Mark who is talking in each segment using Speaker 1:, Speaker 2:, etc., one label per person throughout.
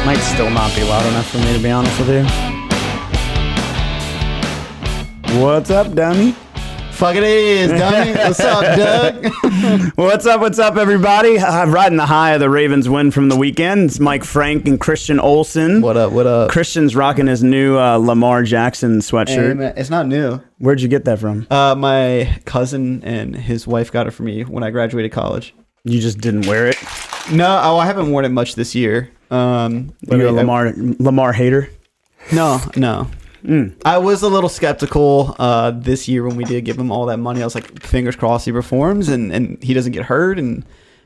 Speaker 1: Might still not be loud enough for me, to be honest with you. What's up, dummy?
Speaker 2: Fuck it is, dummy. What's up, Doug?
Speaker 1: What's up, everybody? I'm riding the high of the Ravens win from the weekend. It's Mike Frank and Christian Olson.
Speaker 2: What up?
Speaker 1: Christian's rocking his new Lamar Jackson sweatshirt.
Speaker 2: Hey, man, it's not new.
Speaker 1: Where'd you get that from?
Speaker 2: My cousin and his wife got it for me when I graduated college.
Speaker 1: You just didn't wear it?
Speaker 2: No, I haven't worn it much this year.
Speaker 1: You're a Lamar hater?
Speaker 2: No. I was a little skeptical this year when we did give him all that money. I was like, fingers crossed he performs and he doesn't get hurt and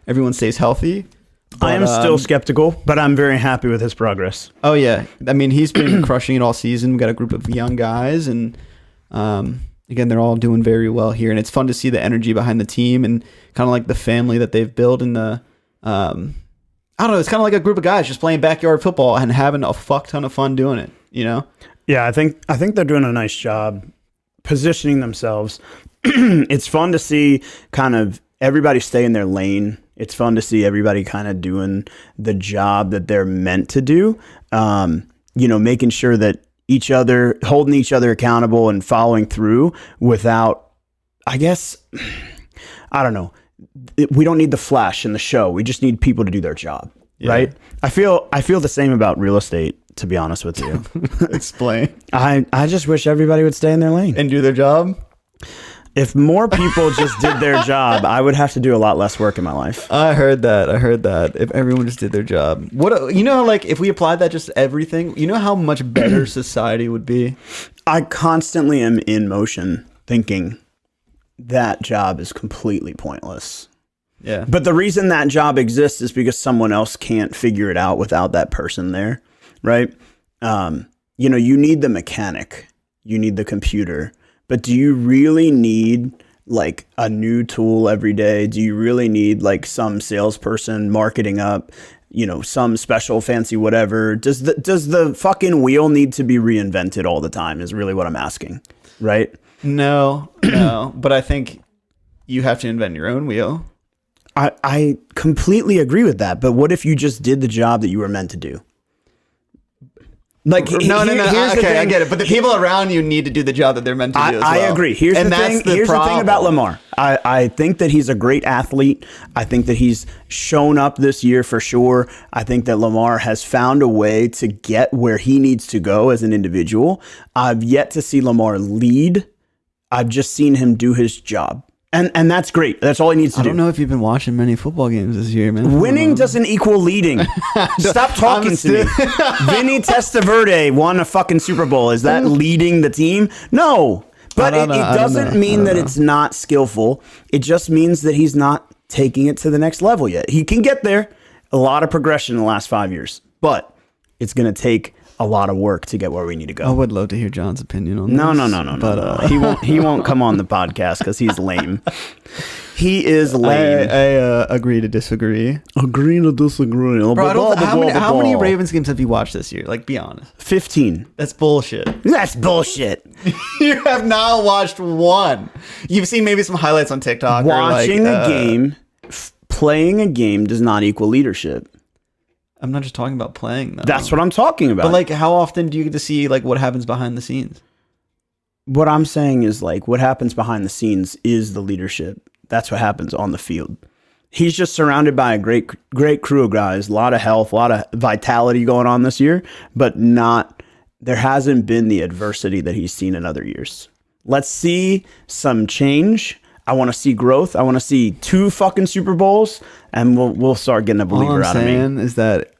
Speaker 2: everyone stays healthy. But,
Speaker 1: I am still skeptical, but I'm very happy with his progress.
Speaker 2: Oh, yeah. I mean, he's been crushing it all season. We got a group of young guys and again, they're all doing very well here. And it's fun to see the energy behind the team and kind of like the family that they've built in the I don't know. It's kind of like a group of guys just playing backyard football and having a fuck ton of fun doing it, you know?
Speaker 1: Yeah, I think they're doing a nice job positioning themselves. It's fun to see kind of everybody stay in their lane. It's fun to see everybody kind of doing the job that they're meant to do. Making sure that holding each other accountable and following through without, I guess, I don't know. We don't need the flash in the show. We just need people to do their job, right? I feel the same about real estate, to be honest with you.
Speaker 2: Explain.
Speaker 1: I just wish everybody would stay in their lane
Speaker 2: and do their job.
Speaker 1: If more people just did their job, I would have to do a lot less work in my life.
Speaker 2: I heard that. If everyone just did their job. Like if we applied that just to everything, you know how much better society would be?
Speaker 1: I constantly am in motion thinking that job is completely pointless.
Speaker 2: Yeah.
Speaker 1: But the reason that job exists is because someone else can't figure it out without that person there, right? You need the mechanic, you need the computer, but do you really need like a new tool every day? Do you really need like some salesperson marketing up, some special fancy whatever? Does the fucking wheel need to be reinvented all the time is really what I'm asking, right?
Speaker 2: No, but I think you have to invent your own wheel.
Speaker 1: I completely agree with that, but what if you just did the job that you were meant to do? Like
Speaker 2: no. Okay, I get it. But the people around you need to do the job that they're meant to do as well.
Speaker 1: I agree. Here's the thing about Lamar. I think that he's a great athlete. I think that he's shown up this year for sure. I think that Lamar has found a way to get where he needs to go as an individual. I've yet to see Lamar lead. I've just seen him do his job. And that's great. That's all he needs to do.
Speaker 2: I don't know if you've been watching many football games this year, man.
Speaker 1: Winning doesn't equal leading. Stop talking to me. Vinny Testaverde won a fucking Super Bowl. Is that leading the team? No. But it doesn't mean that it's not skillful. It just means that he's not taking it to the next level yet. He can get there. A lot of progression in the last 5 years. But it's going to take a lot of work to get where we need to go.
Speaker 2: I would love to hear John's opinion on this.
Speaker 1: No. But he won't come on the podcast because he's lame. He is lame.
Speaker 2: I agree to disagree.
Speaker 1: Agree to disagree.
Speaker 2: Bro, how many Ravens games have you watched this year? Like, be honest.
Speaker 1: 15.
Speaker 2: That's bullshit.
Speaker 1: That's bullshit.
Speaker 2: You have not watched one. You've seen maybe some highlights on TikTok.
Speaker 1: Watching a game, playing a game does not equal leadership.
Speaker 2: I'm not just talking about playing, though.
Speaker 1: That's what I'm talking about.
Speaker 2: But, like, how often do you get to see, like, what happens behind the scenes?
Speaker 1: What I'm saying is, like, what happens behind the scenes is the leadership. That's what happens on the field. He's just surrounded by a great crew of guys. A lot of health, a lot of vitality going on this year, but there hasn't been the adversity that he's seen in other years. Let's see some change. I want to see growth. I want to see 2 fucking Super Bowls, and we'll start getting a believer out of me.
Speaker 2: All I'm saying is that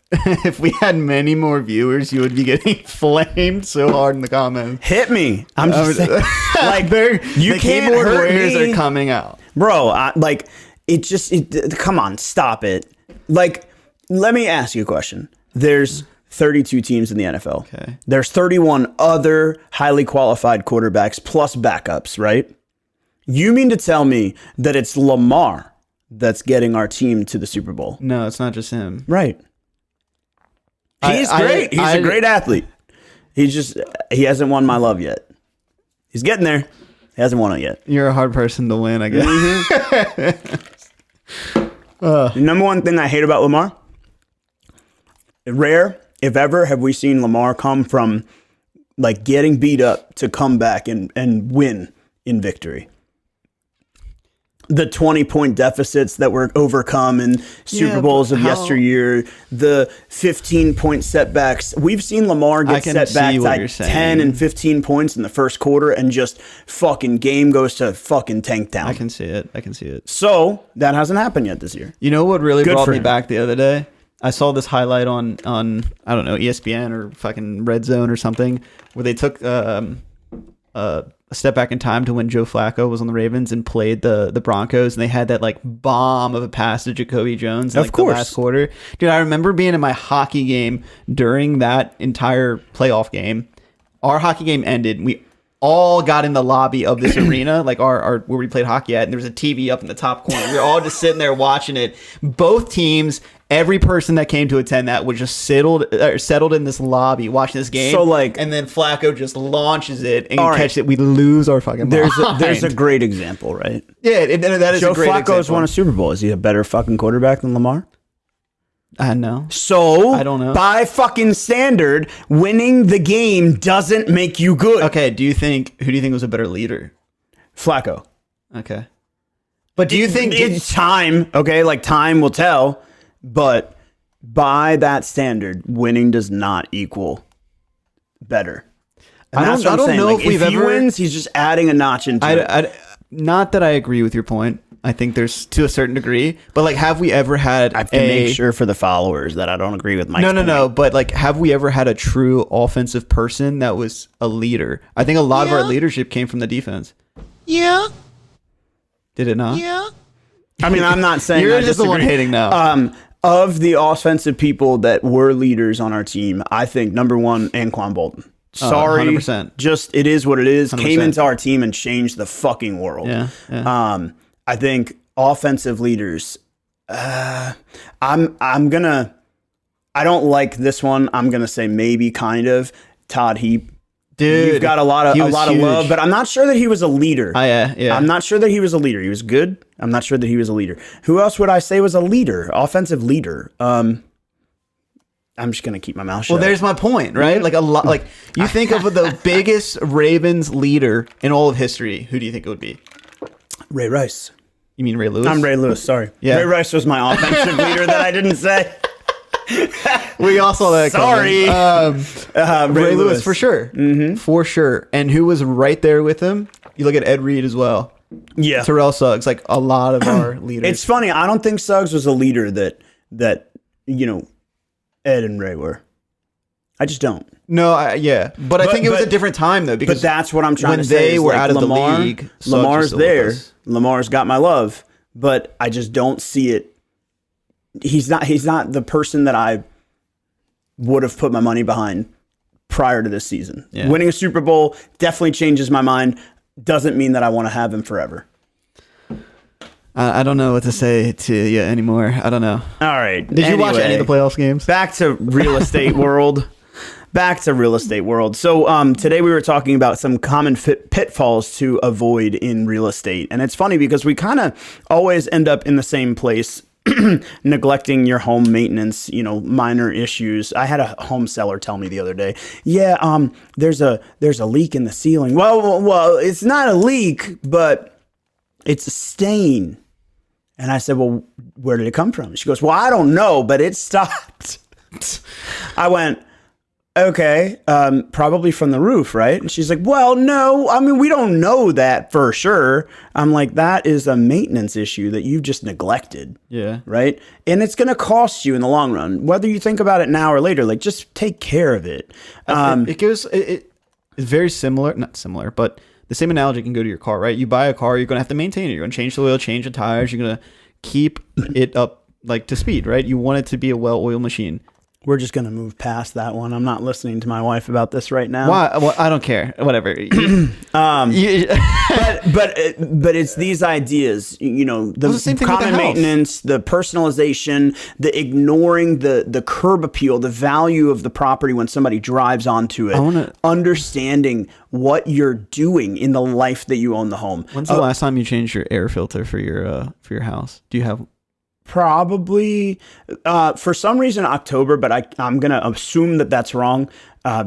Speaker 2: if we had many more viewers, you would be getting flamed so hard in the comments.
Speaker 1: Hit me. I'm just saying, like,
Speaker 2: the keyboard warriors are coming out,
Speaker 1: bro. Come on, stop it. Like, let me ask you a question. There's 32 teams in the NFL.
Speaker 2: Okay.
Speaker 1: There's 31 other highly qualified quarterbacks plus backups, right? You mean to tell me that it's Lamar that's getting our team to the Super Bowl?
Speaker 2: No, it's not just him.
Speaker 1: Right. He's great. He's a great athlete. He hasn't won my love yet. He's getting there. He hasn't won it yet.
Speaker 2: You're a hard person to win, I guess.
Speaker 1: The number one thing I hate about Lamar, rare if ever, have we seen Lamar come from like getting beat up to come back and win in victory. The 20-point deficits that were overcome in Super Bowls of yesteryear, the 15-point setbacks. We've seen Lamar get setbacks at 10 and 15 points in the first quarter and just fucking game goes to fucking tank down.
Speaker 2: I can see it.
Speaker 1: So that hasn't happened yet this year.
Speaker 2: You know what really brought me back the other day? I saw this highlight on I don't know, ESPN or fucking Red Zone or something, where they took a step back in time to when Joe Flacco was on the Ravens and played the Broncos, and they had that like bomb of a pass to Jacoby Jones in like the last quarter. Dude, I remember being in my hockey game during that entire playoff game. Our hockey game ended. We all got in the lobby of this arena, like our where we played hockey at, and there was a TV up in the top corner. We were all just sitting there watching it. Both teams, every person that came to attend that was just settled in this lobby watching this game.
Speaker 1: So like,
Speaker 2: and then Flacco just launches it and catches it. We lose our fucking mind.
Speaker 1: There's a great example, right?
Speaker 2: Yeah, that is
Speaker 1: Joe
Speaker 2: a great example.
Speaker 1: Flacco's won a Super Bowl. Is he a better fucking quarterback than Lamar?
Speaker 2: I know.
Speaker 1: So,
Speaker 2: I don't know.
Speaker 1: By fucking standard, winning the game doesn't make you good.
Speaker 2: Okay, who do you think was a better leader?
Speaker 1: Flacco.
Speaker 2: Okay. But do you think
Speaker 1: it's time, okay, like time will tell, but by that standard, winning does not equal better. And
Speaker 2: I don't know
Speaker 1: like, if he wins, he's just adding a notch into it.
Speaker 2: Not that I agree with your point. I think there's to a certain degree, but like, have we ever had?
Speaker 1: I have to make sure for the followers that I don't agree with Mike's point.
Speaker 2: No. But like, have we ever had a true offensive person that was a leader? I think a lot of our leadership came from the defense.
Speaker 3: Yeah.
Speaker 2: Did it not?
Speaker 3: Yeah.
Speaker 1: I mean, I'm not saying
Speaker 2: you're just the one hating now.
Speaker 1: Of the offensive people that were leaders on our team, I think number one, Anquan Bolton. Sorry,
Speaker 2: 100%.
Speaker 1: Just it is what it is.
Speaker 2: 100%.
Speaker 1: Came into our team and changed the fucking world.
Speaker 2: Yeah.
Speaker 1: I think offensive leaders. I don't like this one. I'm gonna say maybe kind of Todd Heap.
Speaker 2: Dude,
Speaker 1: you've got a lot of love, but I'm not sure that he was a leader.
Speaker 2: Yeah.
Speaker 1: I'm not sure that he was a leader. He was good. I'm not sure that he was a leader. Who else would I say was a leader? Offensive leader. I'm just gonna keep my mouth shut.
Speaker 2: Well, there's my point, right? Like a lot. Like you think of the biggest Ravens leader in all of history. Who do you think it would be?
Speaker 1: Ray Rice.
Speaker 2: You mean Ray Lewis?
Speaker 1: I'm Ray Lewis. Sorry.
Speaker 2: Yeah.
Speaker 1: Ray Rice was my offensive leader that I didn't say.
Speaker 2: We all saw that.
Speaker 1: Sorry.
Speaker 2: Ray Lewis for sure. Mm-hmm. For sure. And who was right there with him? You look at Ed Reed as well.
Speaker 1: Yeah.
Speaker 2: Terrell Suggs. Like a lot of our leaders.
Speaker 1: It's funny. I don't think Suggs was a leader that Ed and Ray were. I just don't.
Speaker 2: No, but I think it was a different time though, because
Speaker 1: that's what I'm trying to say.
Speaker 2: When they were out of Lamar, the league,
Speaker 1: Lamar's there. Lamar's got my love, but I just don't see it. He's not the person that I would have put my money behind prior to this season. Yeah. Winning a Super Bowl definitely changes my mind. Doesn't mean that I want to have him forever.
Speaker 2: I don't know what to say to you anymore. I don't know.
Speaker 1: All right.
Speaker 2: Did you watch any of the playoffs games?
Speaker 1: Back to real estate world. So today we were talking about some common pitfalls to avoid in real estate. And it's funny because we kind of always end up in the same place, neglecting your home maintenance, minor issues. I had a home seller tell me the other day, there's a leak in the ceiling. Well, it's not a leak, but it's a stain. And I said, well, where did it come from? She goes, well, I don't know, but it stopped. I went, okay, probably from the roof, right? And she's like, well, no, I mean, we don't know that for sure. I'm like, that is a maintenance issue that you've just neglected.
Speaker 2: Yeah.
Speaker 1: Right? And it's going to cost you in the long run, whether you think about it now or later. Like, just take care of it.
Speaker 2: It's very similar, not similar, but the same analogy can go to your car, right? You buy a car, you're going to have to maintain it. You're going to change the oil, change the tires. You're going to keep it up like to speed, right? You want it to be a well-oiled machine.
Speaker 1: We're just going to move past that one. I'm not listening to my wife about this right now.
Speaker 2: Why? Well, I don't care. Whatever.
Speaker 1: But it's these ideas, the common maintenance, the personalization, the ignoring the curb appeal, the value of the property when somebody drives onto it, understanding what you're doing in the life that you own the home.
Speaker 2: When's the last time you changed your air filter for your house? Do you have
Speaker 1: probably for some reason October, but I'm gonna assume that that's wrong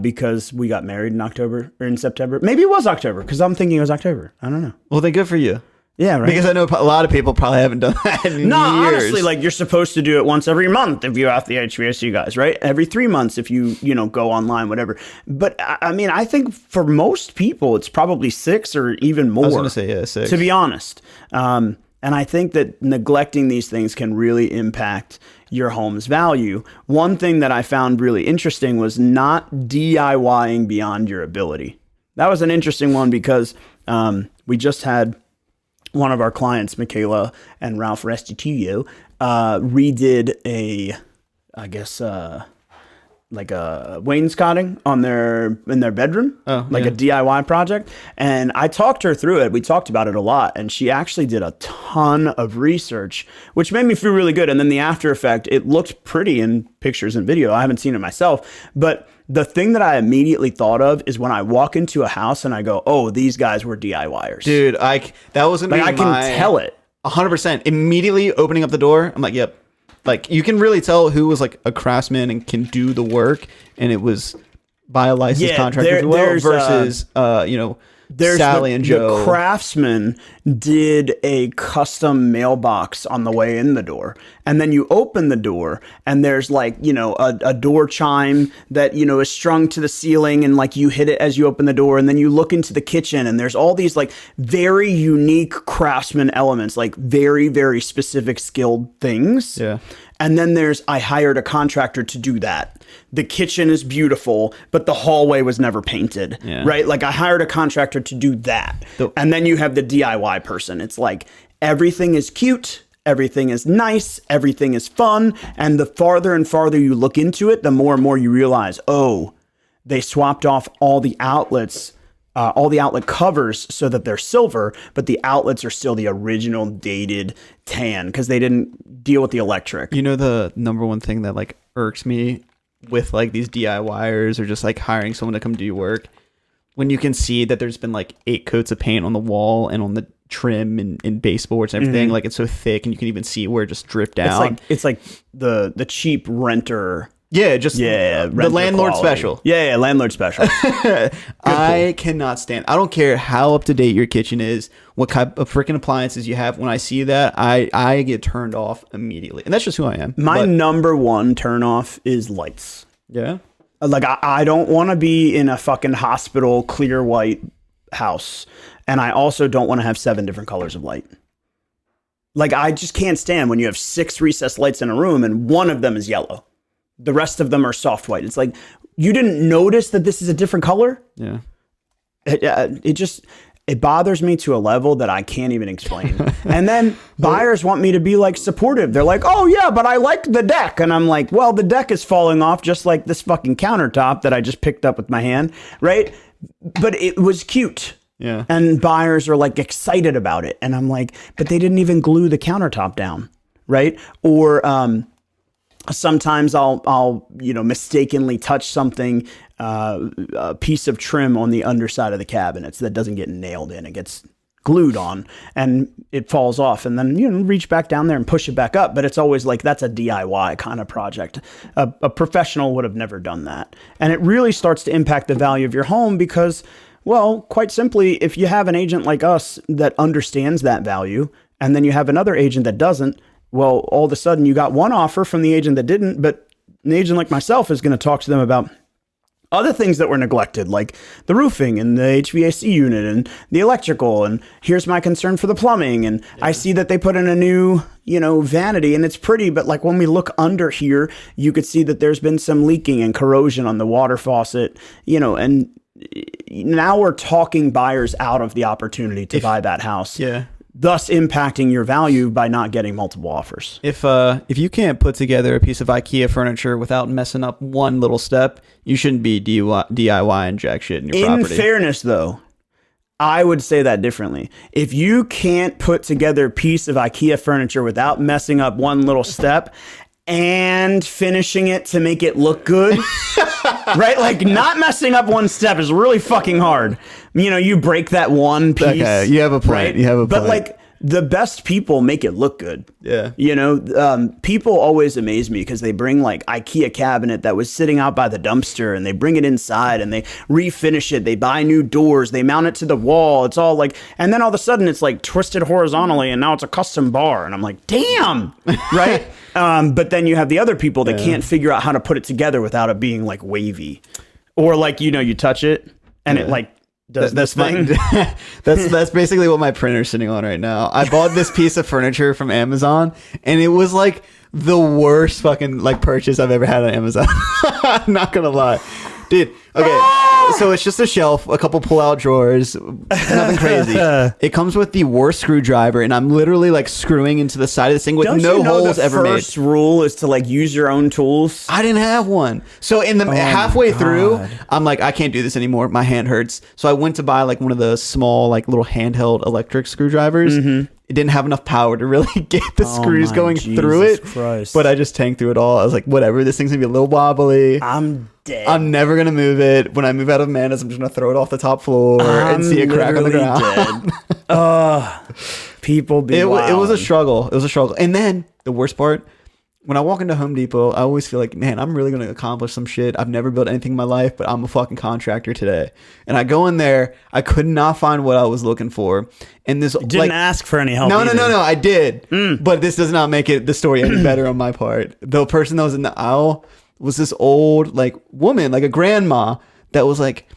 Speaker 1: because we got married in October or in September. Maybe it was October because I'm thinking it was October. I don't know.
Speaker 2: Well, then good for you.
Speaker 1: Yeah, right.
Speaker 2: Because I know a lot of people probably haven't done that in years.
Speaker 1: Honestly, like you're supposed to do it once every month if you have the HVAC guys, right? Every 3 months if you go online, whatever. But I mean, I think for most people, it's probably 6 or even more.
Speaker 2: I was going to say, yeah, 6.
Speaker 1: To be honest. And I think that neglecting these things can really impact your home's value. One thing that I found really interesting was not DIYing beyond your ability. That was an interesting one because we just had one of our clients, Michaela and Ralph Restituyo, redid like a wainscoting in their bedroom, a DIY project. And I talked her through it. We talked about it a lot. And she actually did a ton of research, which made me feel really good. And then the after effect, it looked pretty in pictures and video. I haven't seen it myself. But the thing that I immediately thought of is when I walk into a house and I go, oh, these guys were DIYers.
Speaker 2: Dude, that was going to be
Speaker 1: I can tell it.
Speaker 2: 100%. Immediately opening up the door, I'm like, yep. Like, you can really tell who was like a craftsman and can do the work, and it was by a licensed contractor versus Sally and Joe.
Speaker 1: The craftsman did a custom mailbox on the way in the door. And then you open the door and there's like, a door chime that, is strung to the ceiling and like you hit it as you open the door. And then you look into the kitchen and there's all these like very unique craftsman elements, like very, very specific skilled things.
Speaker 2: Yeah.
Speaker 1: And then I hired a contractor to do that. The kitchen is beautiful, but the hallway was never painted, right? Like I hired a contractor to do that. And then you have the DIY person. It's like everything is cute, everything is nice, everything is fun. And the farther and farther you look into it, the more and more you realize, oh, they swapped off all the outlets, all the outlet covers so that they're silver, but the outlets are still the original dated tan because they didn't deal with the electric.
Speaker 2: You know, the number one thing that like irks me with like these DIYers or just like hiring someone to come do your work, when you can see that there's been like 8 coats of paint on the wall and on the trim and baseboards and everything, like it's so thick and you can even see where it just dripped down.
Speaker 1: It's like the cheap renter.
Speaker 2: Yeah, just the landlord
Speaker 1: quality.
Speaker 2: Special.
Speaker 1: Yeah, landlord special.
Speaker 2: I cannot stand. I don't care how up to date your kitchen is, what type of freaking appliances you have. When I see that, I get turned off immediately, and that's just who I am.
Speaker 1: My number one turn off is lights.
Speaker 2: Yeah,
Speaker 1: like I don't want to be in a fucking hospital clear white house, and I also don't want to have 7 different colors of light. Like I just can't stand when you have 6 recessed lights in a room and one of them is yellow. The rest of them are soft white. It's like, you didn't notice that this is a different color?
Speaker 2: Yeah.
Speaker 1: It bothers me to a level that I can't even explain. And then buyers want me to be like supportive. They're like, oh yeah, but I like the deck. And I'm like, well, the deck is falling off just like this fucking countertop that I just picked up with my hand, right? But it was cute.
Speaker 2: Yeah.
Speaker 1: And buyers are like excited about it. And I'm like, but they didn't even glue the countertop down, right? Or, sometimes I'll mistakenly touch something, a piece of trim on the underside of the cabinets that doesn't get nailed in. It gets glued on and it falls off, and then reach back down there and push it back up. But it's always like that's a DIY kind of project. A professional would have never done that, and it really starts to impact the value of your home because, well, quite simply, if you have an agent like us that understands that value, and then you have another agent that doesn't. Well, all of a sudden you got one offer from the agent that didn't, but an agent like myself is going to talk to them about other things that were neglected, like the roofing and the HVAC unit and the electrical. And here's my concern for the plumbing. And I see that they put in a new, vanity and it's pretty, but like when we look under here, you could see that there's been some leaking and corrosion on the water faucet, and now we're talking buyers out of the opportunity to buy that house.
Speaker 2: Yeah.
Speaker 1: Thus impacting your value by not getting multiple offers.
Speaker 2: If you can't put together a piece of IKEA furniture without messing up one little step, you shouldn't be DIYing jack shit in your property.
Speaker 1: In fairness, though, I would say that differently. If you can't put together a piece of IKEA furniture without messing up one little step and finishing it to make it look good, right? Like not messing up one step is really fucking hard. You break that one piece.
Speaker 2: Okay, you have a point.
Speaker 1: Right?
Speaker 2: You have a point.
Speaker 1: But like the best people make it look good.
Speaker 2: Yeah.
Speaker 1: You know, people always amaze me because they bring like IKEA cabinet that was sitting out by the dumpster and they bring it inside and they refinish it. They buy new doors. They mount it to the wall. It's all like, and then all of a sudden it's like twisted horizontally and now it's a custom bar. And I'm like, damn. Right. But then you have the other people that can't figure out how to put it together without it being like wavy or like, you know, you touch it and it like, does this thing.
Speaker 2: That's basically what my printer's sitting on right now. I bought this piece of furniture from Amazon and it was like the worst fucking like purchase I've ever had on Amazon. I'm not gonna lie. Dude, okay, so it's just a shelf, a couple pull-out drawers, nothing crazy. It comes with the worst screwdriver, and I'm literally like screwing into the side of this thing with no holes ever made.
Speaker 1: The first rule is to like use your own tools.
Speaker 2: I didn't have one. So in the halfway through, I'm like, I can't do this anymore. My hand hurts. So I went to buy like one of the small, like little handheld electric screwdrivers. It didn't have enough power to really get the screws going through it.
Speaker 1: Christ.
Speaker 2: But I just tanked through it all. I was like, whatever, this thing's gonna be a little wobbly.
Speaker 1: I'm dead.
Speaker 2: I'm never gonna move it. When I move out of Amanda's, I'm just gonna throw it off the top floor and see a crack on the ground.
Speaker 1: People be
Speaker 2: it was a
Speaker 1: wild.
Speaker 2: struggle. It was a struggle. And then the worst part, when I walk into Home Depot, I always feel like, man, I'm really going to accomplish some shit. I've never built anything in my life, but I'm a fucking contractor today. And I go in there, I could not find what I was looking for. And this
Speaker 1: Didn't ask for any help.
Speaker 2: No,
Speaker 1: either.
Speaker 2: no, I did. But this does not make it the story any better on my part. The person that was in the aisle was this old like woman, like a grandma that was like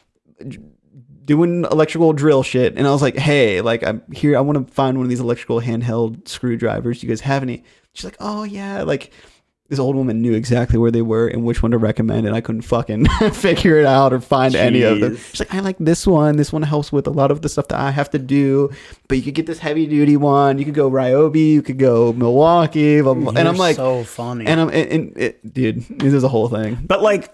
Speaker 2: doing electrical drill shit. And I was like, hey, like I'm here. I want to find one of these electrical handheld screwdrivers. Do you guys have any? She's like, oh yeah. Like this old woman knew exactly where they were and which one to recommend. And I couldn't fucking figure it out or find any of them. She's like, I like this one. This one helps with a lot of the stuff that I have to do. But you could get this heavy duty one. You could go Ryobi. You could go Milwaukee. Blah, blah. And I'm like,
Speaker 1: so funny.
Speaker 2: And dude, this is a whole thing.
Speaker 1: But like,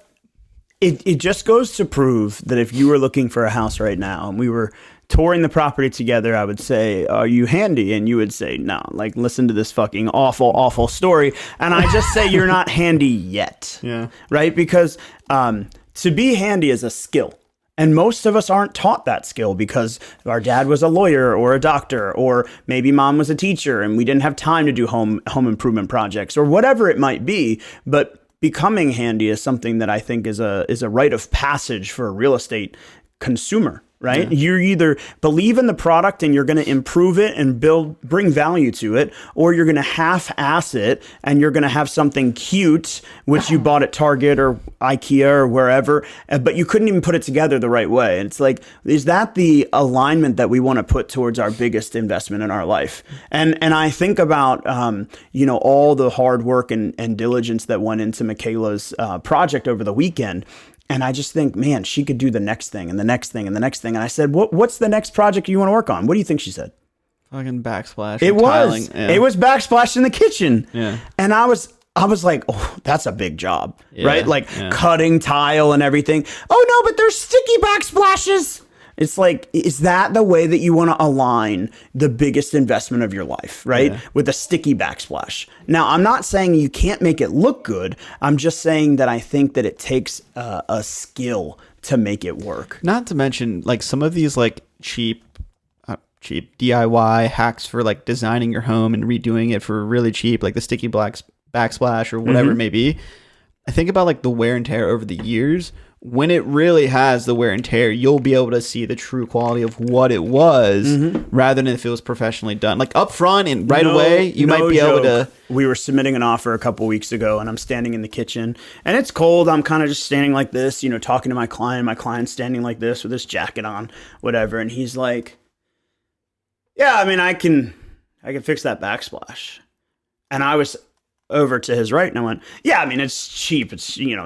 Speaker 1: it just goes to prove that if you were looking for a house right now and we were touring the property together, I would say, are you handy? And you would say, no, like, listen to this fucking awful, awful story. And I just say, you're not handy yet.
Speaker 2: Yeah.
Speaker 1: Right? Because to be handy is a skill. And most of us aren't taught that skill because our dad was a lawyer or a doctor, or maybe mom was a teacher and we didn't have time to do home improvement projects or whatever it might be. But becoming handy is something that I think is a rite of passage for a real estate consumer. Right? Yeah. You either believe in the product and you're going to improve it and bring value to it, or you're going to half-ass it and you're going to have something cute, which you bought at Target or IKEA or wherever, but you couldn't even put it together the right way. And it's like, is that the alignment that we want to put towards our biggest investment in our life? And I think about, all the hard work and diligence that went into Michaela's project over the weekend. And I just think, man, she could do the next thing and the next thing and the next thing. And I said, what's the next project you want to work on? What do you think she said?
Speaker 2: Fucking backsplash.
Speaker 1: It was.
Speaker 2: Yeah.
Speaker 1: It was backsplash in the kitchen.
Speaker 2: Yeah.
Speaker 1: And I was like, oh, that's a big job, right? Like cutting tile and everything. Oh, no, but there's sticky backsplashes. It's like, is that the way that you want to align the biggest investment of your life, right? Yeah. With a sticky backsplash. Now, I'm not saying you can't make it look good. I'm just saying that I think that it takes a skill to make it work.
Speaker 2: Not to mention, like, some of these, like, cheap DIY hacks for, like, designing your home and redoing it for really cheap, like the sticky backsplash or whatever it may be. I think about, like, the wear and tear over the years. When it really has the wear and tear, you'll be able to see the true quality of what it was rather than if it was professionally done. Like up front and right away, you might be able to...
Speaker 1: We were submitting an offer a couple weeks ago and I'm standing in the kitchen and it's cold. I'm kind of just standing like this, talking to my client. My client's standing like this with his jacket on, whatever. And he's like, yeah, I mean, I can fix that backsplash. And I was over to his right and I went, yeah, I mean, it's cheap. It's, you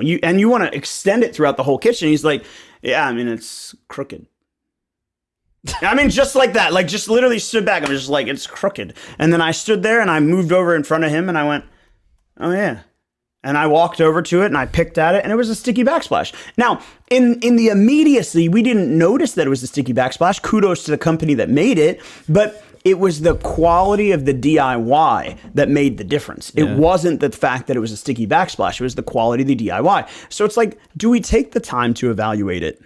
Speaker 1: want to extend it throughout the whole kitchen. He's like, yeah, I mean, it's crooked. I mean, just like that, like just literally stood back. I'm just like, it's crooked. And then I stood there and I moved over in front of him and I went, oh yeah. And I walked over to it and I picked at it and it was a sticky backsplash. Now, in the immediacy, we didn't notice that it was a sticky backsplash. Kudos to the company that made it, but it was the quality of the DIY that made the difference. Yeah. It wasn't the fact that it was a sticky backsplash. It was the quality of the DIY. So it's like, do we take the time to evaluate it?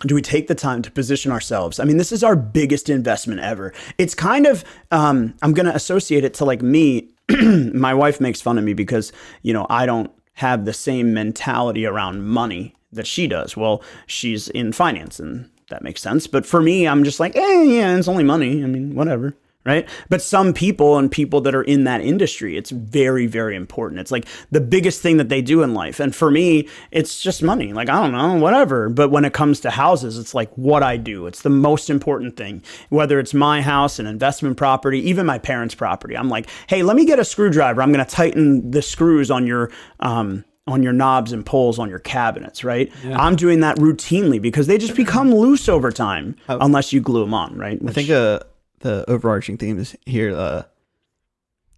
Speaker 1: do we take the time to position ourselves? I mean, this is our biggest investment ever. It's kind of, I'm going to associate it to like me. My wife makes fun of me because, I don't have the same mentality around money that she does. Well, she's in finance and that makes sense. But for me, I'm just like, yeah, it's only money. I mean, whatever. Right. But some people and people that are in that industry, it's very, very important. It's like the biggest thing that they do in life. And for me, it's just money. Like, I don't know, whatever. But when it comes to houses, it's like what I do. It's the most important thing, whether it's my house, an investment property, even my parents' property. I'm like, hey, let me get a screwdriver. I'm going to tighten the screws on your knobs and pulls on your cabinets, right? Yeah. I'm doing that routinely because they just become loose over time unless you glue them on, right?
Speaker 2: I think the overarching theme is here.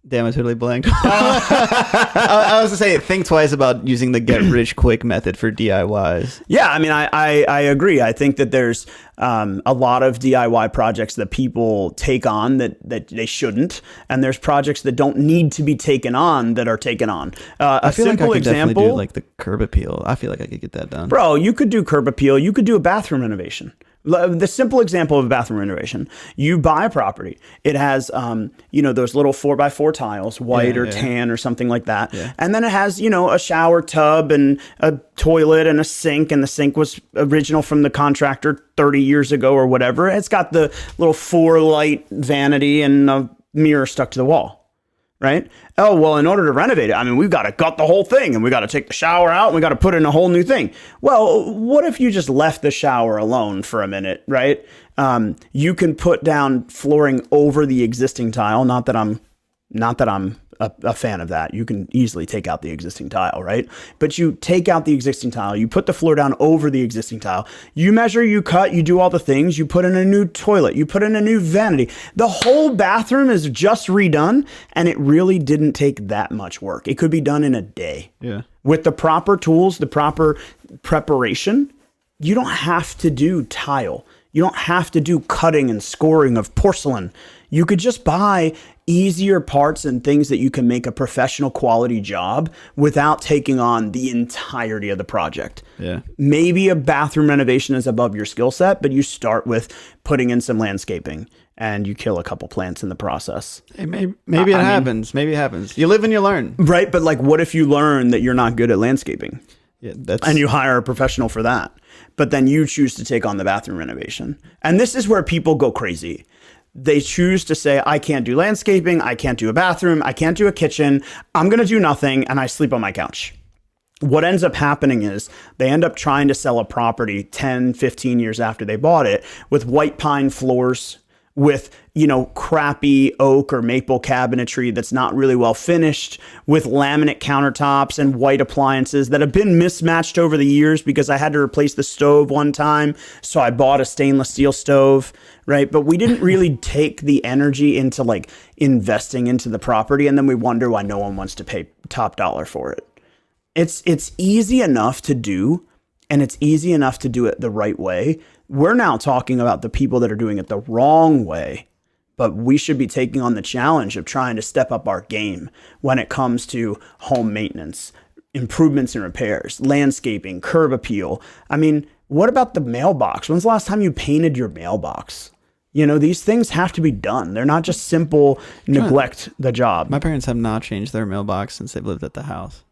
Speaker 2: Damn, I totally blanked. I was to say, think twice about using the get rich quick method for DIYs.
Speaker 1: Yeah, I mean, I agree. I think that there's a lot of DIY projects that people take on that they shouldn't, and there's projects that don't need to be taken on that are taken on.
Speaker 2: I feel like I could definitely do like the curb appeal. I feel like I could get that done.
Speaker 1: Bro, you could do curb appeal. You could do a bathroom renovation. The simple example of a bathroom renovation, you buy a property. It has, those little 4x4 tiles, white or tan or something like that. Yeah. And then it has, a shower tub and a toilet and a sink. And the sink was original from the contractor 30 years ago or whatever. It's got the little 4-light vanity and a mirror stuck to the wall. Right? Oh, well, in order to renovate it, I mean, we've got to gut the whole thing and we got to take the shower out and we got to put in a whole new thing. Well, what if you just left the shower alone for a minute, right? You can put down flooring over the existing tile. Not that I'm a fan of that. You can easily take out the existing tile, right? But you take out the existing tile, you put the floor down over the existing tile, you measure, you cut, you do all the things, you put in a new toilet, you put in a new vanity. The whole bathroom is just redone, and it really didn't take that much work. It could be done in a day.
Speaker 2: Yeah.
Speaker 1: With the proper tools, the proper preparation, you don't have to do tile. You don't have to do cutting and scoring of porcelain. You could just buy easier parts and things that you can make a professional quality job without taking on the entirety of the project.
Speaker 2: Yeah.
Speaker 1: Maybe a bathroom renovation is above your skill set, but you start with putting in some landscaping and you kill a couple plants in the process.
Speaker 2: Hey, maybe it happens. Maybe it happens. You live and you learn.
Speaker 1: Right. But like, what if you learn that you're not good at landscaping?
Speaker 2: Yeah,
Speaker 1: and you hire a professional for that, but then you choose to take on the bathroom renovation. And this is where people go crazy. They choose to say, I can't do landscaping, I can't do a bathroom, I can't do a kitchen, I'm going to do nothing, and I sleep on my couch. What ends up happening is they end up trying to sell a property 10, 15 years after they bought it with white pine floors, with, crappy oak or maple cabinetry that's not really well finished, with laminate countertops and white appliances that have been mismatched over the years because I had to replace the stove one time. So I bought a stainless steel stove, right? But we didn't really take the energy into like investing into the property. And then we wonder why no one wants to pay top dollar for it. It's easy enough to do, and it's easy enough to do it the right way. We're now talking about the people that are doing it the wrong way, but we should be taking on the challenge of trying to step up our game when it comes to home maintenance, improvements and repairs, landscaping, curb appeal. I mean, what about the mailbox? When's the last time you painted your mailbox? These things have to be done. They're not just simple neglect the job.
Speaker 2: My parents have not changed their mailbox since they've lived at the house.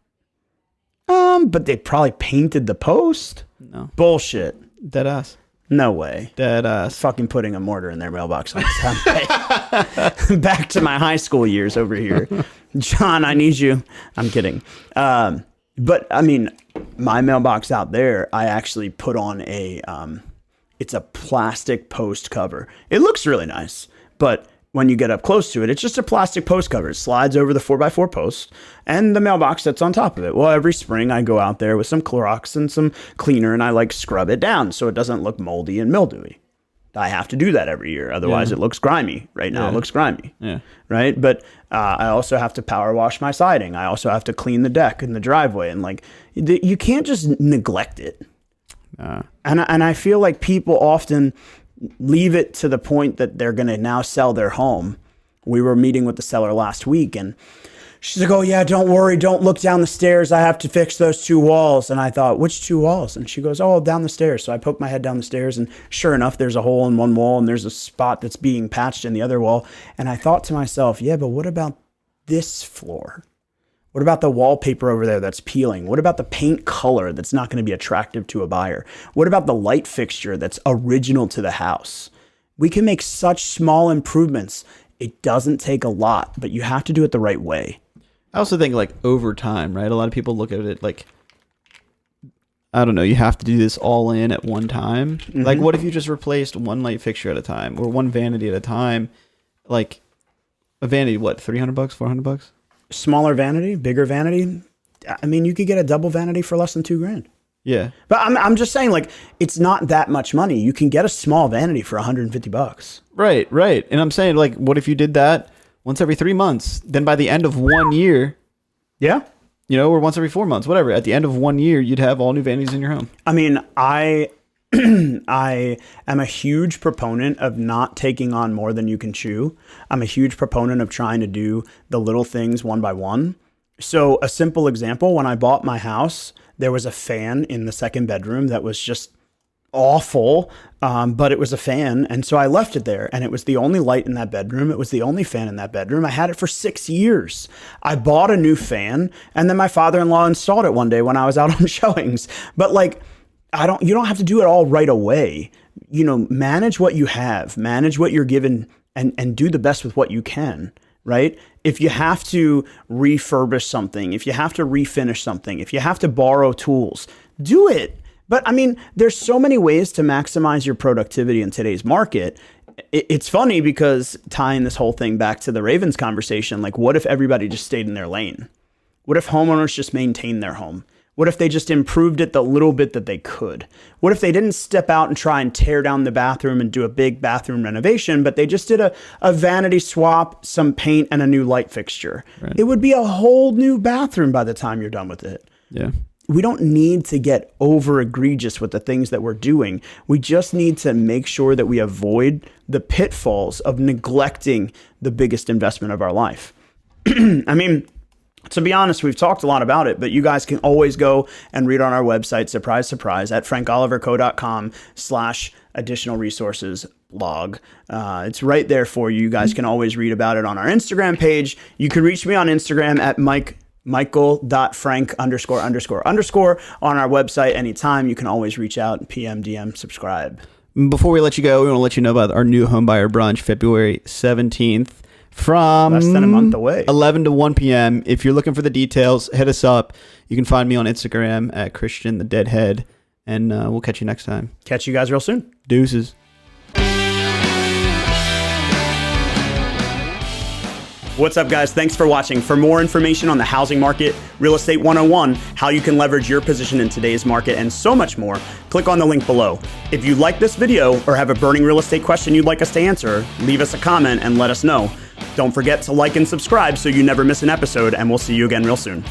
Speaker 1: But they probably painted the post.
Speaker 2: No.
Speaker 1: Bullshit.
Speaker 2: Dead ass.
Speaker 1: No way.
Speaker 2: Dead ass.
Speaker 1: Fucking putting a mortar in their mailbox on Sunday. Back to my high school years over here. John, I need you. I'm kidding. But I mean, my mailbox out there, I actually put on it's a plastic post cover. It looks really nice, but when you get up close to it, it's just a plastic post cover. It slides over the 4x4 post and the mailbox sits on top of it. Well, every spring I go out there with some Clorox and some cleaner and I scrub it down so it doesn't look moldy and mildewy. I have to do that every year. Otherwise it looks grimy. Right now it looks grimy.
Speaker 2: Yeah.
Speaker 1: Right. But I also have to power wash my siding. I also have to clean the deck and the driveway. And you can't just neglect it. And I feel like people often leave it to the point that they're going to now sell their home. We were meeting with the seller last week and She's like, oh yeah, don't worry. Don't look down the stairs. I have to fix those 2 walls. And I thought, which 2 walls? And she goes, oh, down the stairs. So I poked my head down the stairs, and sure enough, there's a hole in one wall and there's a spot that's being patched in the other wall. And I thought to myself, yeah, but what about this floor? What about the wallpaper over there that's peeling? What about the paint color that's not going to be attractive to a buyer? What about the light fixture that's original to the house? We can make such small improvements. It doesn't take a lot, but you have to do it the right way.
Speaker 2: I also think like over time, right? A lot of people look at it like, I don't know, you have to do this all in at one time. Mm-hmm. Like, what if you just replaced one light fixture at a time or one vanity at a time? Like a vanity, what, $300, $400?
Speaker 1: Smaller vanity, bigger vanity. I mean, you could get a double vanity for less than $2,000.
Speaker 2: Yeah.
Speaker 1: But I'm just saying, like, it's not that much money. You can get a small vanity for $150.
Speaker 2: Right. And I'm saying, like, what if you did that once every 3 months? Then by the end of 1 year,
Speaker 1: yeah,
Speaker 2: or once every 4 months, whatever. At the end of 1 year, you'd have all new vanities in your home.
Speaker 1: I mean, I am a huge proponent of not taking on more than you can chew. I'm a huge proponent of trying to do the little things one by one. So a simple example, when I bought my house, there was a fan in the second bedroom that was just awful, but it was a fan. And so I left it there, and it was the only light in that bedroom. It was the only fan in that bedroom. I had it for 6 years. I bought a new fan, and then my father-in-law installed it one day when I was out on showings. But like, you don't have to do it all right away. Manage what you have, manage what you're given, and do the best with what you can, right? If you have to refurbish something, if you have to refinish something, if you have to borrow tools, do it. But I mean, there's so many ways to maximize your productivity in today's market. It's funny because tying this whole thing back to the Ravens conversation, like, what if everybody just stayed in their lane? What if homeowners just maintained their home? What if they just improved it the little bit that they could? What if they didn't step out and try and tear down the bathroom and do a big bathroom renovation, but they just did a vanity swap, some paint, and a new light fixture? Right. It would be a whole new bathroom by the time you're done with it.
Speaker 2: Yeah.
Speaker 1: We don't need to get over egregious with the things that we're doing. We just need to make sure that we avoid the pitfalls of neglecting the biggest investment of our life. I mean, to be honest, we've talked a lot about it, but you guys can always go and read on our website, surprise, surprise, at frankoliverco.com/additional resources blog. It's right there for you. You guys can always read about it on our Instagram page. You can reach me on Instagram at michael.frank___ on our website anytime. You can always reach out, PM, DM, subscribe.
Speaker 2: Before we let you go, we want to let you know about our new homebuyer brunch, February 17th. From
Speaker 1: less than a month away,
Speaker 2: 11 to 1 p.m. If you're looking for the details, hit us up. You can find me on Instagram at Christian the Deadhead, and we'll catch you next time.
Speaker 1: Catch you guys real soon.
Speaker 2: Deuces.
Speaker 1: What's up, guys? Thanks for watching. For more information on the housing market, Real Estate 101, how you can leverage your position in today's market, and so much more, click on the link below. If you like this video or have a burning real estate question you'd like us to answer, leave us a comment and let us know. Don't forget to like and subscribe so you never miss an episode, and we'll see you again real soon.